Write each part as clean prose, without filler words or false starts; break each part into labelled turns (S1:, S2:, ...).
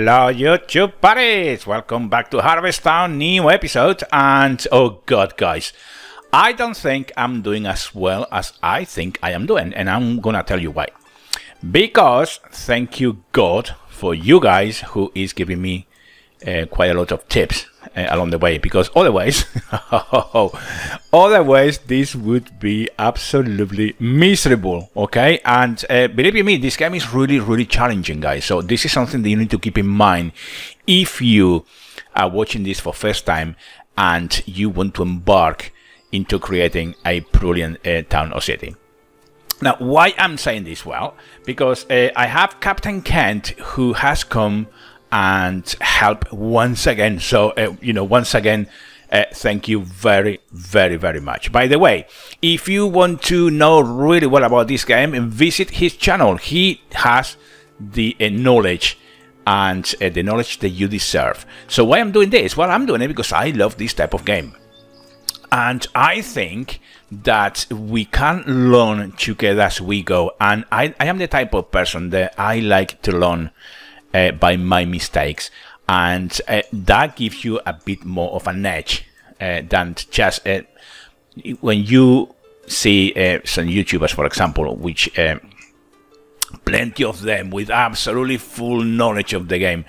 S1: Hello YouTube buddies, welcome back to Harvest Town, new episode. And oh god guys, I don't think I'm doing as well as I think I am doing, and I'm gonna tell you why. Because thank you God for you guys who is giving me quite a lot of tips along the way, because otherwise this would be absolutely miserable, okay? And believe you me, this game is really challenging, guys, so this is something that you need to keep in mind if you are watching this for first time and you want to embark into creating a brilliant town or city. Now, why I'm saying this? Well, because I have Captain Kent who has come and help once again. So once again, thank you very much. By the way, if you want to know really well about this game, visit his channel. He has the knowledge and the knowledge that you deserve. So why I'm doing this? Well, I'm doing it because I love this type of game, and I think that we can learn together as we go. And I am the type of person that I like to learn by my mistakes, and that gives you a bit more of an edge than just when you see some YouTubers, for example, which plenty of them with absolutely full knowledge of the game,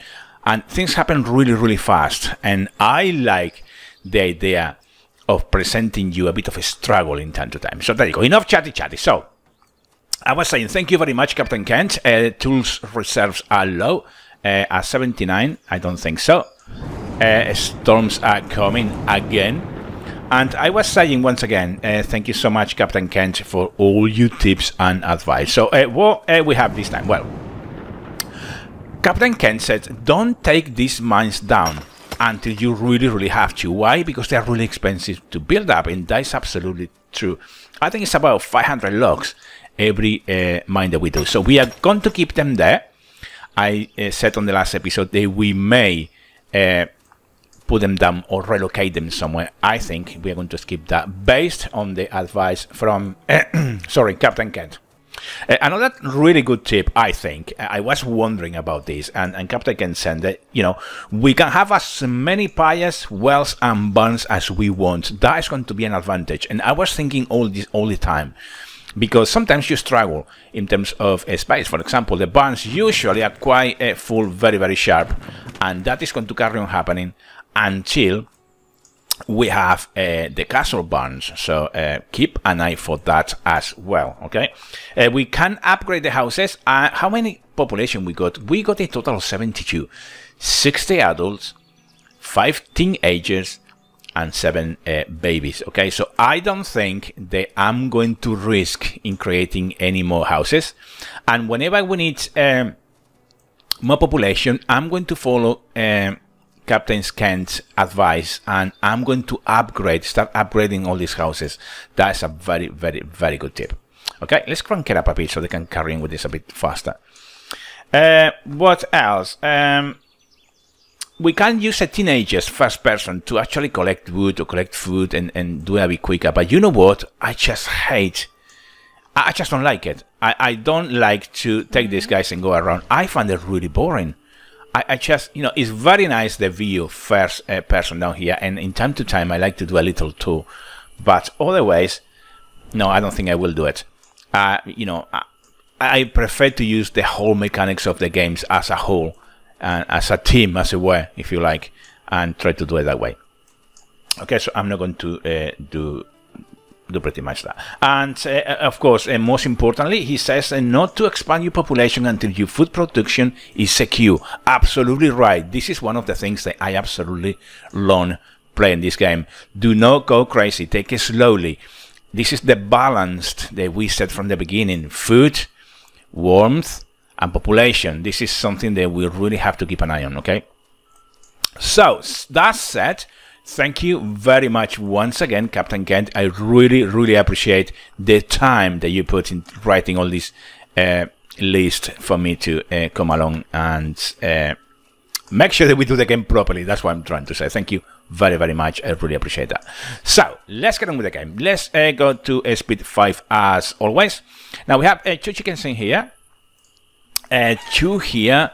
S1: and things happen really fast, and I like the idea of presenting you a bit of a struggle in time to time. So there you go, enough chatty. So I was saying thank you very much, Captain Kent. Tools reserves are low at 79. I don't think so. Storms are coming again. And I was saying once again, thank you so much, Captain Kent, for all your tips and advice. So what we have this time? Well, Captain Kent said, don't take these mines down until you really have to. Why? Because they are really expensive to build up, and that is absolutely true. I think it's about 500 logs every mine that we do, so we are going to keep them there. I said on the last episode that we may put them down or relocate them somewhere. I think we are going to skip that based on the advice from sorry, Captain Kent. Another really good tip, I think, I was wondering about this, and Captain Kent said that, we can have as many piles, wells and barns as we want. That is going to be an advantage, and I was thinking all the time, because sometimes you struggle in terms of space. For example, the barns usually are quite full, very sharp, and that is going to carry on happening until we have the castle barns. So keep an eye for that as well, okay? We can upgrade the houses. How many population we got? We got a total of 72, 60 adults, 5 teenagers, and 7 babies, okay? So I don't think that I'm going to risk in creating any more houses, and whenever we need more population, I'm going to follow Captain Kent's advice, and I'm going to start upgrading all these houses. That's a very good tip. Okay, let's crank it up a bit so they can carry on with this a bit faster. What else? We can use a teenager's first person to actually collect wood or collect food and do it a bit quicker. But you know what? I just don't like it. I don't like to take these guys and go around. I find it really boring. I just, it's very nice, the view first person down here, and in time to time I like to do a little too, but otherwise, no, I don't think I will do it. I prefer to use the whole mechanics of the games as a whole, as a team, as it were, if you like, and try to do it that way. Okay, so I'm not going to do pretty much that. And of course, most importantly, he says not to expand your population until your food production is secure. Absolutely right. This is one of the things that I absolutely learned playing this game. Do not go crazy. Take it slowly. This is the balance that we said from the beginning: food, warmth, and population. This is something that we really have to keep an eye on, okay? So that said, thank you very much once again, Captain Kent. I really appreciate the time that you put in writing all this list for me to come along and make sure that we do the game properly. That's what I'm trying to say. Thank you very much. I really appreciate that. So let's get on with the game. Let's go to speed 5 as always. Now we have 2 chickens in here, 2 here,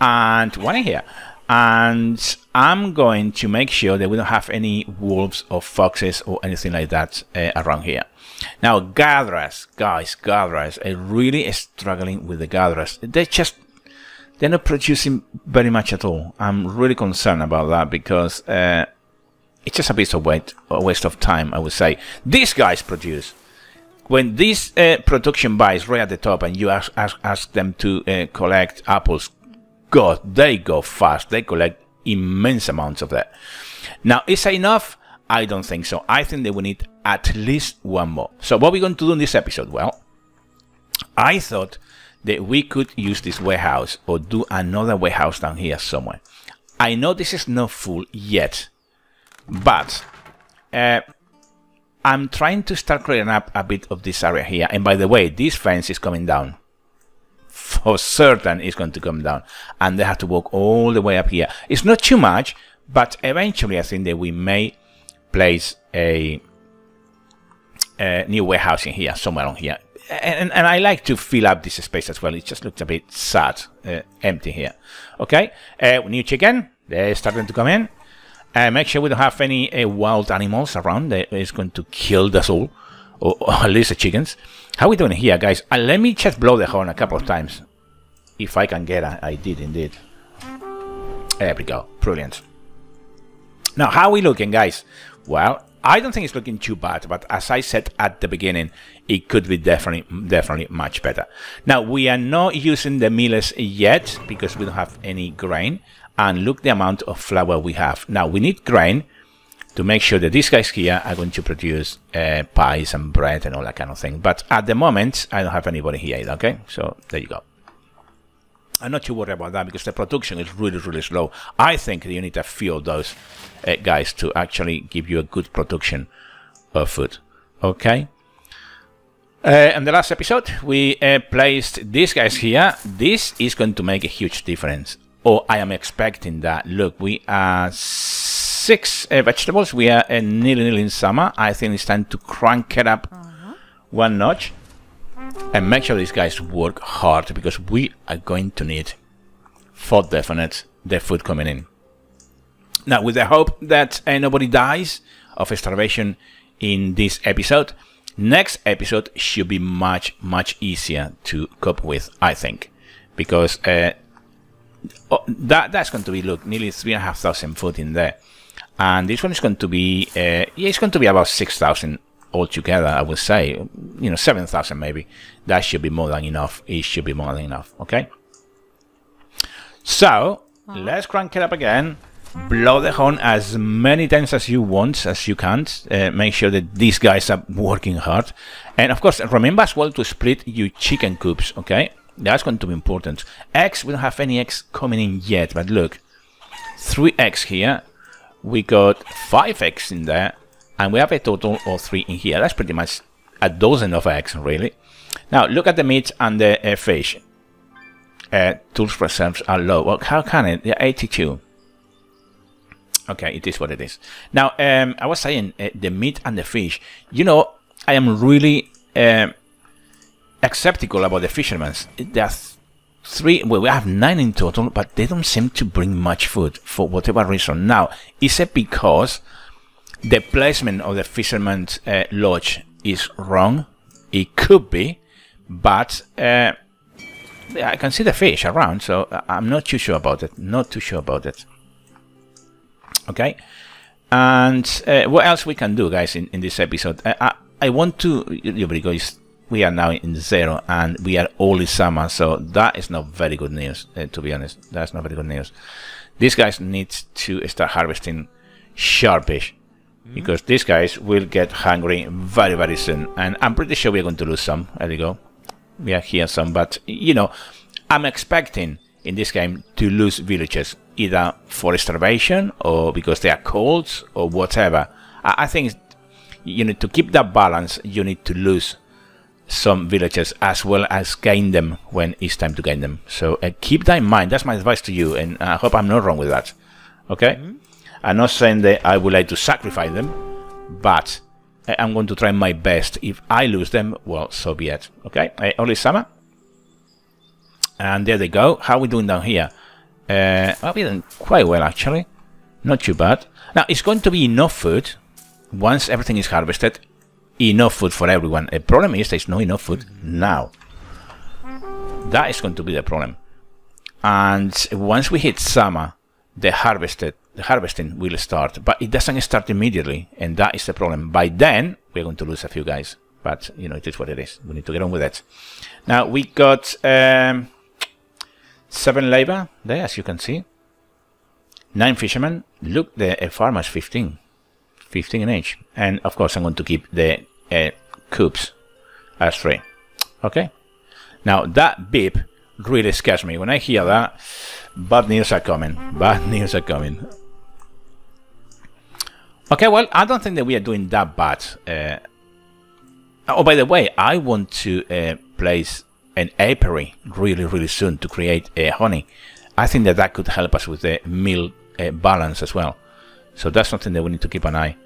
S1: and one in here. And I'm going to make sure that we don't have any wolves or foxes or anything like that around here. Now, gatherers, guys, gatherers, I'm really struggling with the gatherers. They're not producing very much at all. I'm really concerned about that because it's just a waste of time, I would say. These guys produce. When this production bar is right at the top and you ask them to collect apples, God, they go fast. They collect immense amounts of that. Now, is it enough? I don't think so. I think they will need at least one more. So what are we going to do in this episode? Well, I thought that we could use this warehouse or do another warehouse down here somewhere. I know this is not full yet, but I'm trying to start clearing up a bit of this area here. And by the way, this fence is coming down. For certain it's going to come down, and they have to walk all the way up here. It's not too much, but eventually I think that we may place a new warehouse in here, somewhere on here. And I like to fill up this space as well. It just looks a bit sad, empty here. Okay, new chicken, they're starting to come in. Make sure we don't have any wild animals around that is going to kill us all, or at least the chickens. How are we doing here, guys? Let me just blow the horn a couple of times. If I can get it, I did indeed. There we go. Brilliant. Now, how are we looking, guys? Well, I don't think it's looking too bad, but as I said at the beginning, it could be definitely much better. Now, we are not using the millers yet because we don't have any grain. And look the amount of flour we have. Now, we need grain to make sure that these guys here are going to produce pies and bread and all that kind of thing. But at the moment, I don't have anybody here either, okay? So, there you go. I'm not too worried about that because the production is really slow. I think you need a few of those guys to actually give you a good production of food, okay? In the last episode, we placed these guys here. This is going to make a huge difference. Or I am expecting that. Look, we are 6 vegetables. We are nearly in summer. I think it's time to crank it up one notch and make sure these guys work hard because we are going to need, for definite, the food coming in. Now, with the hope that nobody dies of starvation in this episode, next episode should be much easier to cope with, I think, because that's going to be, look, nearly 3,500 food in there, and this one is going to be it's going to be about 6,000 altogether. I would say, 7,000 maybe. That should be more than enough. It should be more than enough. Okay, so let's crank it up again. Blow the horn as many times as you want, as you can. Make sure that these guys are working hard, and of course remember as well to split your chicken coops. Okay, that's going to be important. Eggs, we don't have any eggs coming in yet, but look, 3 eggs here. We got 5 eggs in there, and we have a total of 3 in here. That's pretty much a dozen of eggs, really. Now, look at the meat and the fish. Tools reserves are low. Well, how can it? They're 82. Okay, it is what it is. Now, I was saying the meat and the fish. I am really skeptical about the fishermen. There are 3, well, we have 9 in total, but they don't seem to bring much food for whatever reason. Now, is it because the placement of the fisherman's lodge is wrong? It could be, but I can see the fish around, so I'm not too sure about it. Not too sure about it. Okay, and what else we can do, guys, in this episode? I want to, because we are now in 0 and we are only summer, so that is not very good news, to be honest. That's not very good news. These guys need to start harvesting sharpish, because these guys will get hungry very soon, and I'm pretty sure we're going to lose some. There we go. We are here some, but I'm expecting in this game to lose villages, either for starvation or because they are cold or whatever. I think you need to keep that balance. You need to lose some villages as well as gain them when it's time to gain them. So keep that in mind. That's my advice to you, and I hope I'm not wrong with that. Okay? I'm not saying that I would like to sacrifice them, but I'm going to try my best. If I lose them, well, so be it. Okay? Only summer. And there they go. How are we doing down here? Well, we're doing quite well, actually. Not too bad. Now, it's going to be enough food once everything is harvested. Enough food for everyone. The problem is there's not enough food now. That is going to be the problem. And once we hit summer, the harvesting will start. But it doesn't start immediately, and that is the problem. By then, we're going to lose a few guys. But, you know, it is what it is. We need to get on with it. Now, we got 7 labor there, as you can see. 9 fishermen. Look, the farmer's 15. 15 in each. And, of course, I'm going to keep the coops as 3. Okay? Now, that beep really scares me. When I hear that, bad news are coming. Bad news are coming. Okay, well, I don't think that we are doing that bad. Oh, by the way, I want to place an apiary really soon to create honey. I think that could help us with the meal balance as well. So that's something that we need to keep an eye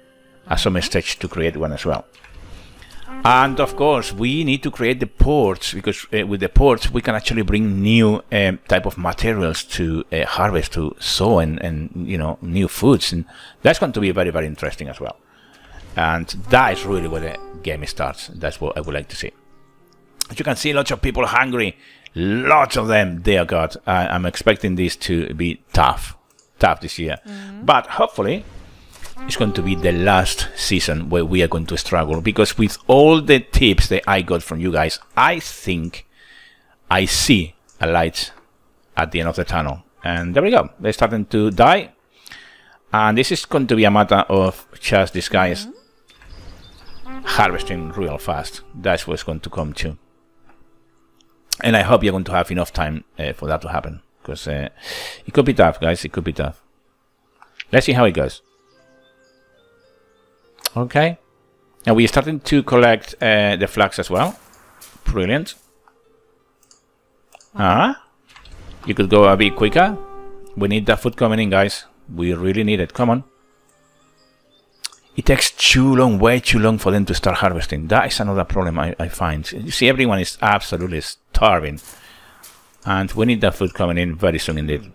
S1: at some stage to create one as well. And of course, we need to create the ports, because with the ports we can actually bring new type of materials to harvest, to sow, and you know, new foods, and that's going to be very interesting as well. And that is really where the game starts. That's what I would like to see. As you can see, lots of people hungry, lots of them. Dear God, I'm expecting this to be tough this year. But hopefully it's going to be the last season where we are going to struggle, because with all the tips that I got from you guys, I think I see a light at the end of the tunnel. And there we go. They're starting to die. And this is going to be a matter of just these guys harvesting real fast. That's what's going to come to. And I hope you're going to have enough time for that to happen, because it could be tough, guys. It could be tough. Let's see how it goes. Okay. Now we're starting to collect the flags as well. Brilliant. You could go a bit quicker. We need that food coming in, guys. We really need it. Come on. It takes too long, way too long for them to start harvesting. That is another problem I find. You see, everyone is absolutely starving. And we need that food coming in very soon indeed.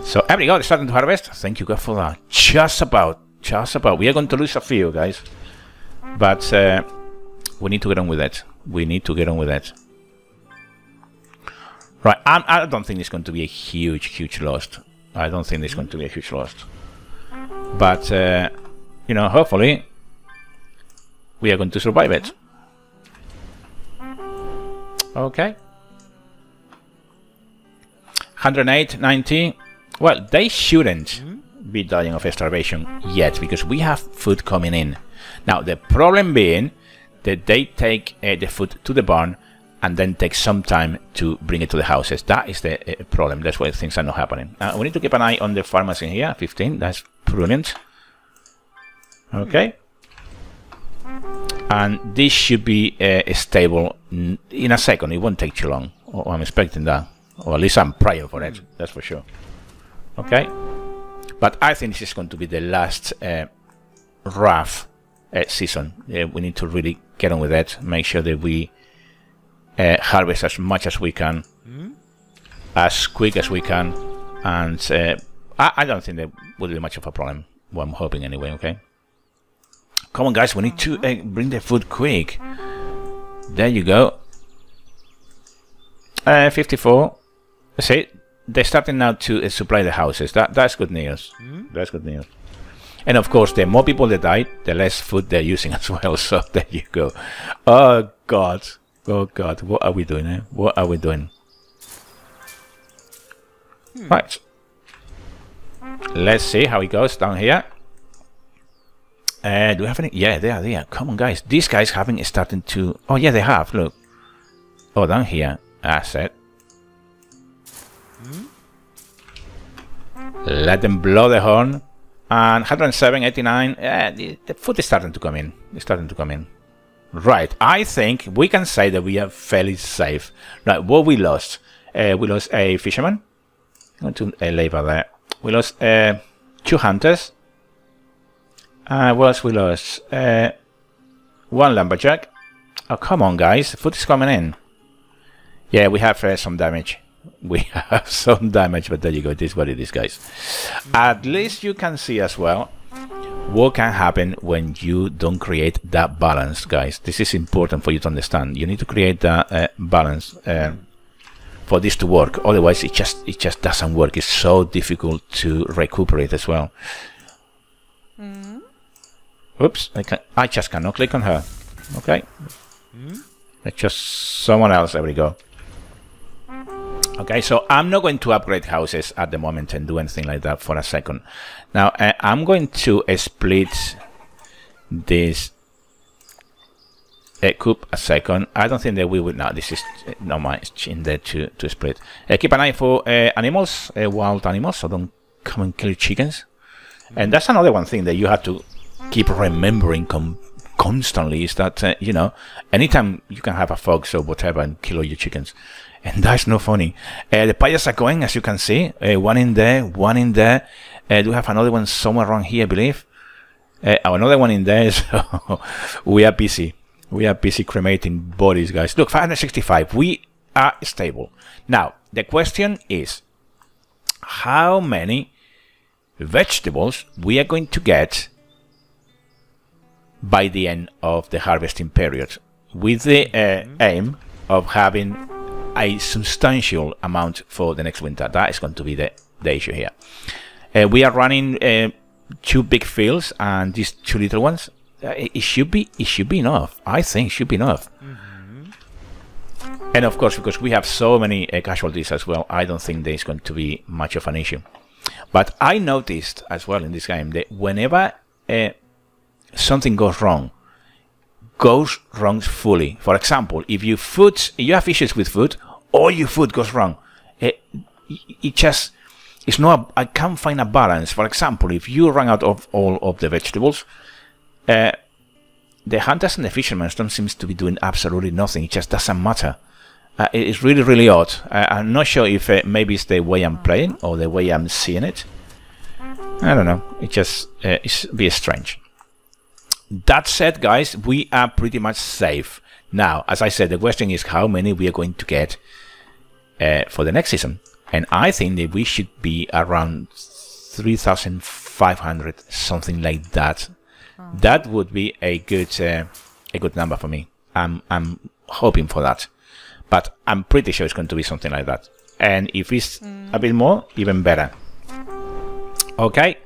S1: So, there we go. They're starting to harvest. Thank you, God, for that. Just about. We are going to lose a few, guys. But we need to get on with it. We need to get on with it. Right. I don't think it's going to be a huge loss. I don't think it's going to be a huge loss. But, you know, hopefully we are going to survive it. Okay. 108, 90. Well, they shouldn't be dying of starvation yet, because we have food coming in. Now, the problem being that they take the food to the barn and then take some time to bring it to the houses. That is the problem. That's why things are not happening. We need to keep an eye on the farmers in here. 15. That's brilliant. Okay. And this should be stable in a second. It won't take too long. Oh, I'm expecting that. Or at least I'm praying for it. That's for sure. Okay. But I think this is going to be the last rough season. We need to really get on with it. Make sure that we harvest as much as we can, as quick as we can, and I don't think that will be much of a problem. Well, I'm hoping anyway. Okay, come on, guys, we need to bring the food quick. There you go. 54. See, they're starting now to supply the houses. That's good news. That's good news. And of course, the more people that die, the less food they're using as well. So there you go. Oh God. Oh God, what are we doing, eh? What are we doing? Right. Let's see how it goes down here. Do we have any? Yeah, they are there. Come on, guys. These guys haven't started to... Oh, yeah, they have. Look. Oh, down here. That's it. Let them blow the horn. And 107, 89. The food is starting to come in. It's starting to come in. Right, I think we can say that we are fairly safe. Right, what we lost? We lost a fisherman. I'm going to labor there. We lost 2 hunters. What else we lost? 1 lumberjack. Oh, come on, guys. The food is coming in. Yeah, we have some damage. We have some damage, but there you go. It is what it is, guys. At least you can see as well what can happen when you don't create that balance, guys. This is important for you to understand. You need to create that balance for this to work. Otherwise, it just doesn't work. It's so difficult to recuperate as well. Oops! I just cannot click on her. Okay. Let's just someone else. There we go. Okay, so I'm not going to upgrade houses at the moment and do anything like that for a second. Now, I'm going to split this coop a second. I don't think that we will. No, this is not much in there to split. Keep an eye for animals, wild animals, so don't come and kill chickens. And that's another one thing that you have to keep remembering constantly, is that, you know, anytime you can have a fox or whatever and kill all your chickens. And that's not funny. The players are going, as you can see. One in there, one in there. Do we have another one somewhere around here, I believe? Another one in there. So we are busy. We are busy cremating bodies, guys. Look, 565. We are stable. Now, the question is, how many vegetables we are going to get by the end of the harvesting period, with the aim of having a substantial amount for the next winter. That is going to be the issue here. We are running 2 big fields and these 2 little ones. It should be enough. I think it should be enough. And of course, because we have so many casualties as well, I don't think there is going to be much of an issue. But I noticed as well in this game that whenever something goes wrong fully. For example, if you have issues with food, all your food goes wrong. It's not. I can't find a balance. For example, if you run out of all of the vegetables, the hunters and the fishermen don't seem to be doing absolutely nothing. It just doesn't matter. It's really, really odd. I'm not sure if maybe it's the way I'm playing or the way I'm seeing it. I don't know. It just it's a bit strange. That said, guys, we are pretty much safe. Now, as I said, the question is how many we are going to get for the next season. And I think that we should be around 3,500, something like that. That would be a good number for me. I'm hoping for that. But I'm pretty sure it's going to be something like that. And if it's a bit more, even better. Okay,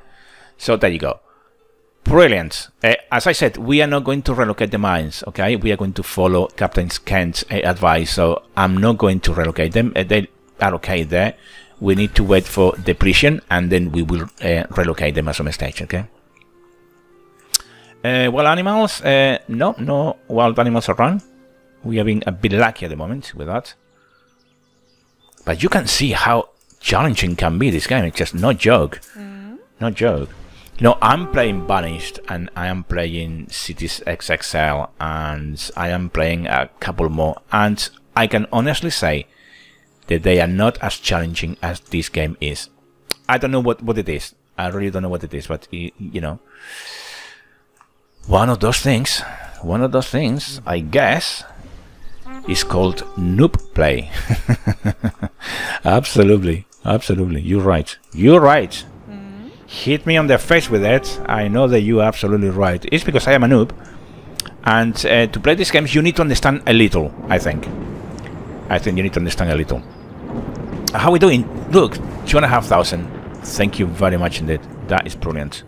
S1: so there you go. Brilliant. As I said, we are not going to relocate the mines, okay? We are going to follow Captain Kent's advice, so I'm not going to relocate them. They are okay there. We need to wait for depletion, and then we will relocate them at some stage, okay? Wild animals? No wild animals around. We are being a bit lucky at the moment with that. But you can see how challenging can be this game. It's just no joke. No joke. You know, I'm playing Banished, and I am playing Cities XXL, and I am playing a couple more, and I can honestly say that they are not as challenging as this game is. I don't know what it is. I really don't know what it is, but you know, one of those things, I guess, is called noob play. Absolutely, you're right. Hit me on the face with it. I know that you're absolutely right. It's because I am a noob, and to play these games you need to understand a little. I think you need to understand a little. How are we doing? Look, 2,500. Thank you very much indeed. That is brilliant.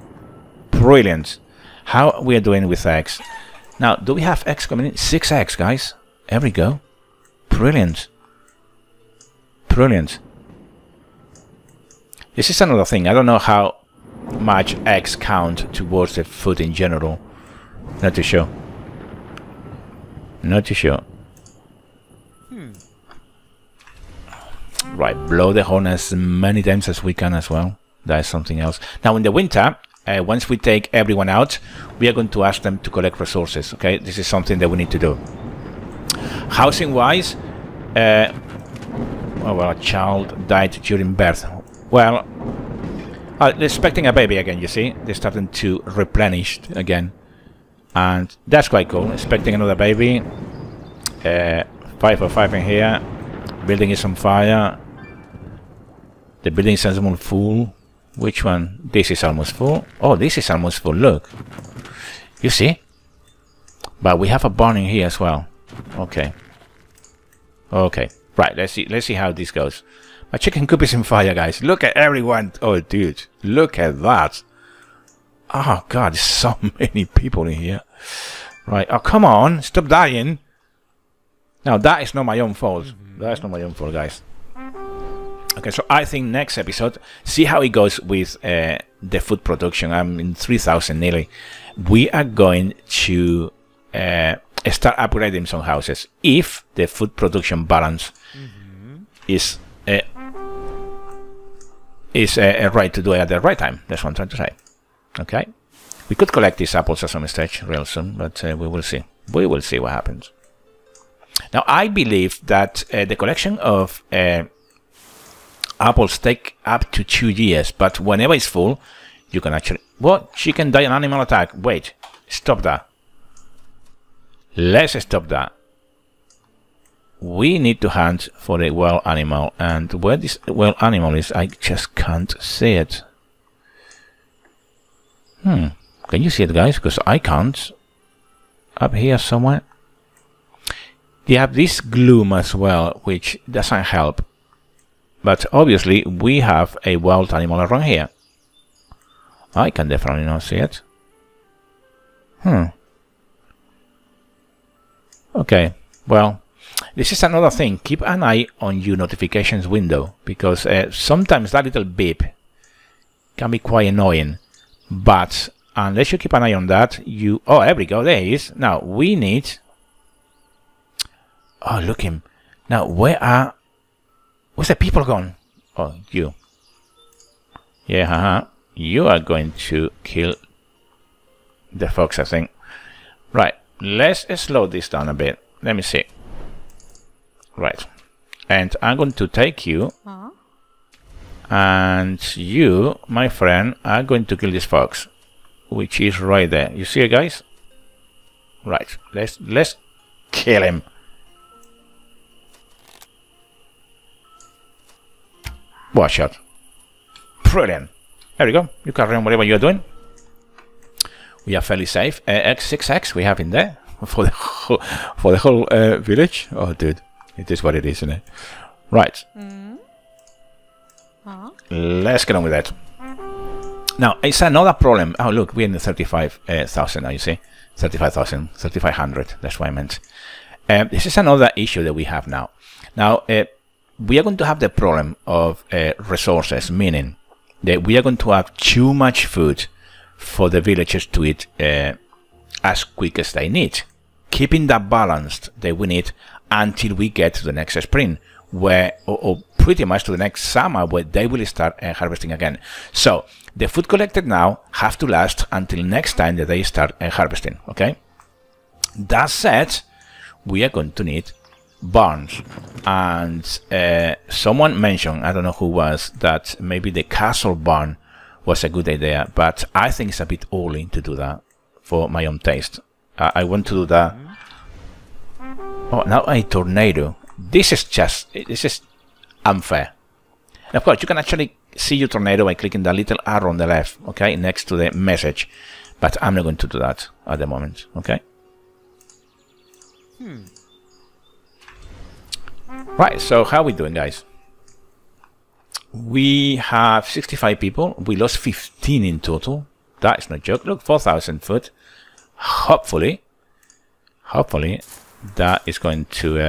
S1: How we are doing with eggs? Now, do we have eggs coming in? 6 eggs, guys. There we go. Brilliant. This is another thing. I don't know how much eggs count towards the food in general. Not too sure. Right, blow the horn as many times as we can as well. That is something else. Now in the winter, once we take everyone out, we are going to ask them to collect resources. Okay, this is something that we need to do. Housing wise, well, a child died during birth. Well, they're expecting a baby again, you see. They're starting to replenish again. And that's quite cool. Expecting another baby. 5 for 5 in here. Building is on fire. The building is almost full. Which one? This is almost full. Oh, this is almost full. Look. You see? But we have a barn in here as well. Okay. Okay. Right, let's see how this goes. My chicken coop is in fire, guys. Look at everyone. Oh, dude. Look at that. Oh, God. There's so many people in here. Right. Oh, come on. Stop dying. Now, that is not my own fault. That's not my own fault, guys. Okay, so I think next episode, see how it goes with the food production. I'm in 3,000 nearly. We are going to start upgrading some houses if the food production balance is right to do it at the right time. That's what I'm trying to say. Okay, we could collect these apples at some stage real soon, but we will see. We will see what happens. Now, I believe that the collection of apples take up to 2 years, but whenever it's full, you can actually... What? Chicken die an animal attack. Wait, stop that. Let's stop that. We need to hunt for a wild animal, and where this wild animal is, I just can't see it. Can you see it, guys? Because I can't. Up here somewhere. They have this gloom as well, which doesn't help. But obviously, we have a wild animal around here. I can definitely not see it. Okay, well, this is another thing. Keep an eye on your notifications window, because sometimes that little beep can be quite annoying. But unless you keep an eye on that, you... Oh, there we go, there he is. Now, we need... Oh, look him. Now, where's the people gone? Oh, you. Yeah, haha. You are going to kill the fox, I think. Right. Let's slow this down a bit. Let me see. Right. And I'm going to take you. And you, my friend, are going to kill this fox, which is right there. You see it, guys? Right. Let's kill him. What shot. Brilliant. There we go. You can run whatever you're doing. We are fairly safe. X6X we have in there for the whole village. Oh, dude, it is what it is, isn't it? Right. Let's get on with that. Now, it's another problem. Oh, look, we're in the 35,000 now. You see, 35,000, 3,500. That's what I meant. This is another issue that we have now. Now, we are going to have the problem of resources, meaning that we are going to have too much food for the villagers to eat as quick as they need, keeping that balanced that we need until we get to the next spring, where or pretty much to the next summer, where they will start harvesting again. So the food collected now have to last until next time that they start harvesting. Okay. That said, we are going to need barns, and someone mentioned, I don't know who was, that maybe the castle barn was a good idea, but I think it's a bit early to do that for my own taste. I want to do that. Oh, now a tornado. This is unfair. And of course, you can actually see your tornado by clicking the little arrow on the left, okay, next to the message, but I'm not going to do that at the moment, okay. Right, so how are we doing, guys? We have 65 people. We lost 15 in total. That is no joke. Look, 4,000 foot. Hopefully, that is going to...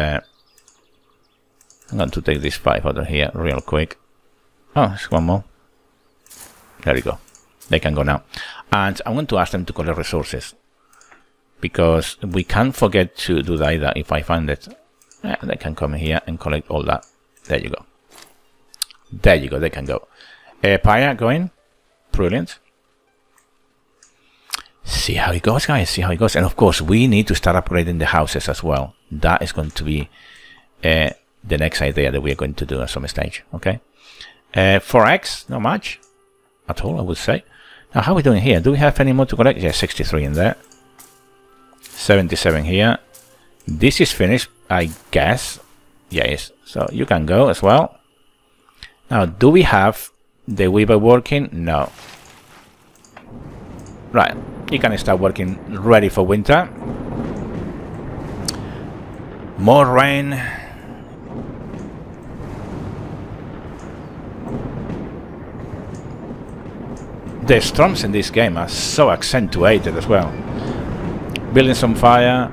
S1: I'm going to take this 5 out of here real quick. Oh, there's one more. There we go. They can go now. And I'm going to ask them to collect resources, because we can't forget to do that either if I find it. They can come here and collect all that. There you go. There you go. They can go. Paya going. Brilliant. See how it goes, guys. See how it goes. And of course, we need to start upgrading the houses as well. That is going to be the next idea that we are going to do at some stage. Okay. 4x, not much at all, I would say. Now, how are we doing here? Do we have any more to collect? Yeah, 63 in there. 77 here. This is finished, I guess. Yes. So you can go as well. Now, do we have the weaver working? No. Right, you can start working ready for winter. More rain. The storms in this game are so accentuated as well. Buildings on fire.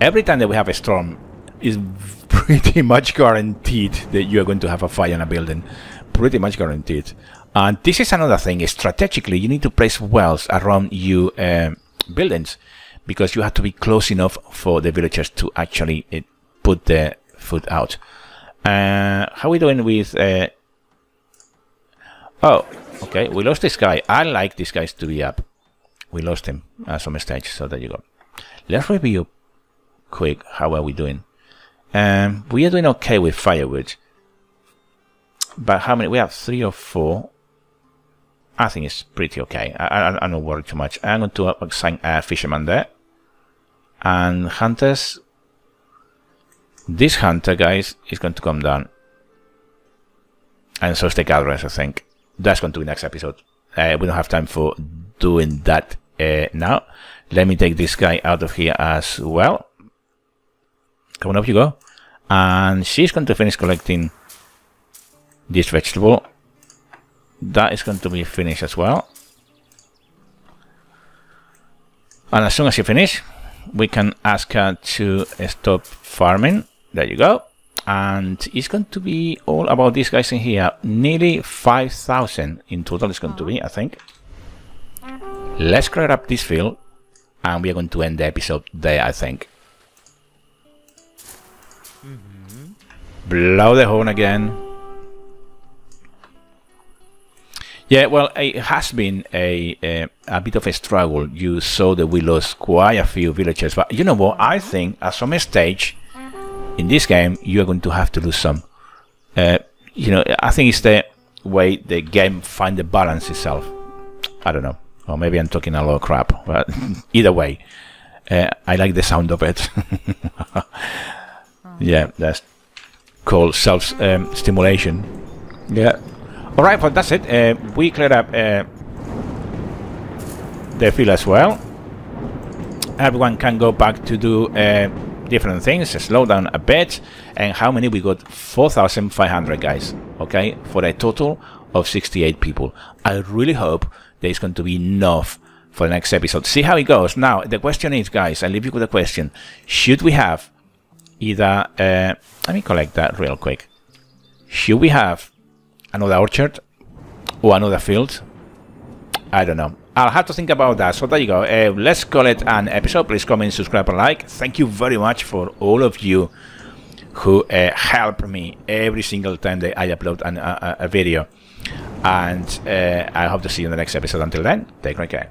S1: Every time that we have a storm, is pretty much guaranteed that you are going to have a fire in a building. Pretty much guaranteed. And this is another thing. Strategically, you need to place wells around you buildings, because you have to be close enough for the villagers to actually put the food out. How are we doing with... oh, okay, we lost this guy. I like these guys to be up. We lost him at some stage, so there you go. Let's review quick. How are we doing? We are doing okay with firewood. But how many? We have 3 or 4. I think it's pretty okay. I'm not worried too much. I'm going to assign a fisherman there. And hunters. This hunter, guys, is going to come down. And so is the gatherers, I think. That's going to be next episode. We don't have time for doing that now. Let me take this guy out of here as well. Come on, up you go. And she's going to finish collecting this vegetable. That is going to be finished as well. And as soon as you finish, we can ask her to stop farming. There you go. And it's going to be all about these guys in here. Nearly 5,000 in total it's going to be, I think. Let's clear up this field. And we are going to end the episode there, I think. Blow the horn again. Yeah, well, it has been a bit of a struggle. You saw that we lost quite a few villagers, but you know what? I think at some stage in this game you are going to have to lose some. You know, I think it's the way the game finds the balance itself. I don't know, or maybe I'm talking a lot of crap, but either way, I like the sound of it. Yeah, that's called self-stimulation. Yeah. Alright, but that's it. We cleared up the field as well. Everyone can go back to do different things, slow down a bit. And how many we got? 4,500 guys, okay, for a total of 68 people. I really hope there's going to be enough for the next episode. See how it goes. Now, the question is, guys, I leave you with a question. Should we have either... let me collect that real quick. Should we have another orchard or another field? I don't know. I'll have to think about that. So there you go. Let's call it an episode. Please comment, subscribe, and like. Thank you very much for all of you who help me every single time that I upload a video. And I hope to see you in the next episode. Until then, take great care.